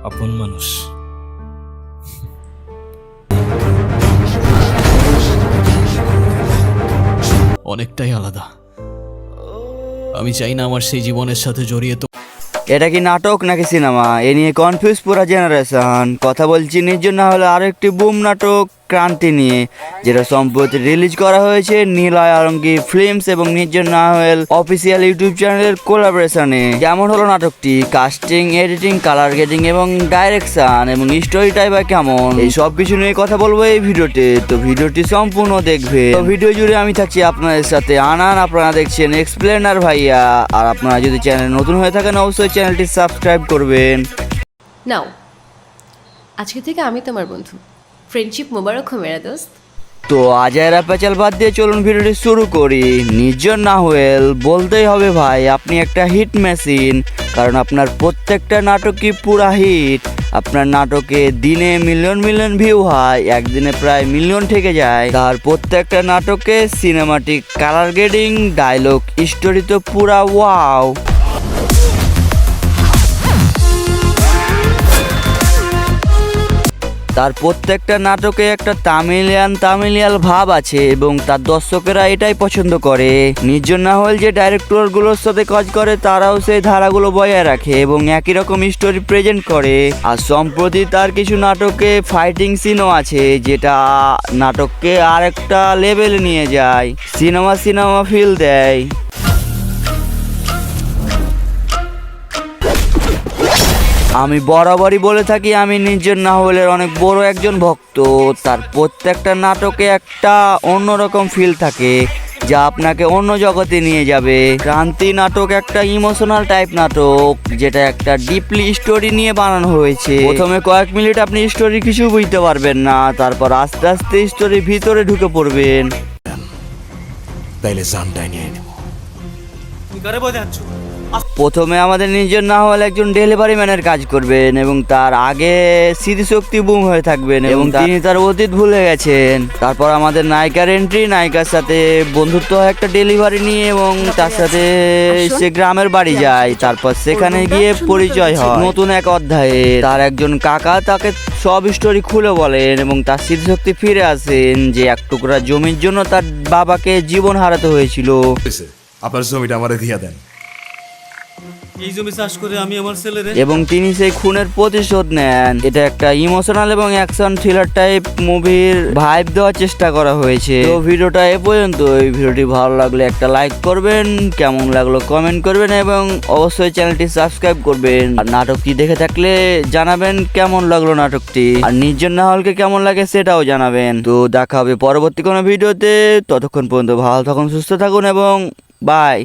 আপন মানুষ। অনেকটাই আলাদা। আমি চাই না আমার সেই জীবনের সাথে জড়িয়ে তো। এটা কি নাটক নাকি সিনেমা, এ নিয়ে কনফিউজ পুরা জেনারেশন। কথা বলছি নির্জন না হলে আরো একটি বুম নাটক ক্রান্তি নিয়ে, যেটা সম্প্রতি রিলিজ করা হয়েছে নীলয় আলমগীর ফিল্মস এবং নির্জন নাহল অফিসিয়াল ইউটিউব চ্যানেলের কোলাবোরেশনে। কেমন হলো নাটকটি, কাস্টিং, এডিটিং, কালার গ্রেডিং এবং ডাইরেকশন এবং স্টোরিটাই বা কেমন, এই সব কিছু নিয়ে কথা বলবো এই ভিডিওতে। তো ভিডিওটি সম্পূর্ণ দেখবে। তো ভিডিও জুড়ে আমি থাকছি আপনাদের সাথে আনান। আপনারা দেখছেন এক্সপ্লেনার ভাইয়া। আর আপনারা যদি চ্যানেল নতুন হয়ে থাকেন অবশ্যই চ্যানেলটি সাবস্ক্রাইব করবেন। নাও, আজকে থেকে আমি তোমার বন্ধু। ফ্রেন্ডশিপ মোবারক হো মেরা দোস্ত। তো আজায়রা পেঁচাল বাদ দিয়ে চলুন ভিডিওটি শুরু করি। নির্জন নাহল বলতেই হবে ভাই, আপনি একটা হিট মেশিন। কারণ আপনার প্রত্যেকটা নাটকই পুরা হিট। আপনার নাটকে দিনে মিলিয়ন মিলিয়ন ভিউ হয়, একদিনে প্রায় মিলিয়ন থেকে যায়। তার প্রত্যেকটা নাটকে cinematic, colour grading, dialogue, story তো পুরা ওয়াও। তার প্রত্যেকটা নাটকে একটা তামিলিয়ান ভাব আছে এবং তার দর্শকেরা এটাই পছন্দ করে। নির্জন নাহল যে ডাইরেক্টরগুলোর সাথে কাজ করে তারাও সেই ধারাগুলো বজায় রাখে এবং একই রকম স্টোরি প্রেজেন্ট করে। আর সম্প্রতি তার কিছু নাটকে ফাইটিং সিনও আছে, যেটা নাটককে আরেকটা লেভেলে নিয়ে যায়, সিনেমা ফিল দেয়। আমি বরাবরই বলে থাকি আমি নির্জন নাহলের অনেক বড় একজন ভক্ত। তার প্রত্যেকটা নাটকে একটা অন্যরকম ফিল থাকে, যা আপনাকে অন্য জগতে নিয়ে যাবে। ক্রান্তি নাটক একটা ইমোশনাল টাইপ নাটক, যেটা একটা ডিপলি স্টোরি নিয়ে বানানো হয়েছে। প্রথমে কয়েক মিনিট আপনি স্টোরি কিছু বুঝতে পারবেন না, তারপর আস্তে আস্তে স্টোরির ভিতরে ঢুকে পড়বেন। তাইলে জানটাই নিয়ে নেব। প্রথমে আমাদের নির্জন নাহল একজন ডেলিভারি ম্যানের কাজ করবেন এবং তার আগে স্মৃতিশক্তি বুম হয়ে থাকবেন এবং তিনি তার অতীত ভুলে গেছেন। তারপর আমাদের নায়িকার এন্ট্রি, নায়িকার সাথে বন্ধুত্ব হয় একটা ডেলিভারি নিয়ে এবং তার সাথে সে গ্রামের বাড়ি যায়। তারপর সেখানে গিয়ে পরিচয় হয় নতুন এক অধ্যায়ে। তার একজন কাকা তাকে সব স্টোরি খুলে বলেন এবং তার স্মৃতিশক্তি ফিরে আসেন, যে এক টুকরা জমির জন্য তার বাবাকে জীবন হারাতে হয়েছিল। আপনার জমিটা আমারে দিয়া দেন। এই জমি চাষ করে আমি আমার ছেলেরে এবং তিনি সেই খুনের প্রতিশোধ নেন। এটা একটা ইমোশনাল এবং অ্যাকশন থ্রিলার টাইপ মুভির ভাইব দেওয়ার চেষ্টা করা হয়েছে। তো ভিডিওটা এ পর্যন্ত। এই ভিডিওটি ভালো লাগলে একটা লাইক করবেন, কেমন লাগলো কমেন্ট করবেন এবং অবশ্যই চ্যানেলটি সাবস্ক্রাইব করবেন। আর নাটকটি দেখে থাকলে জানাবেন কেমন লাগলো নাটকটি, আর নির্জন নাহলকে কেমন লাগে সেটাও জানাবেন। তো দেখা হবে পরবর্তী কোনো ভিডিওতে। ততক্ষণ পর্যন্ত ভালো থাকুন, সুস্থ থাকুন এবং বাই।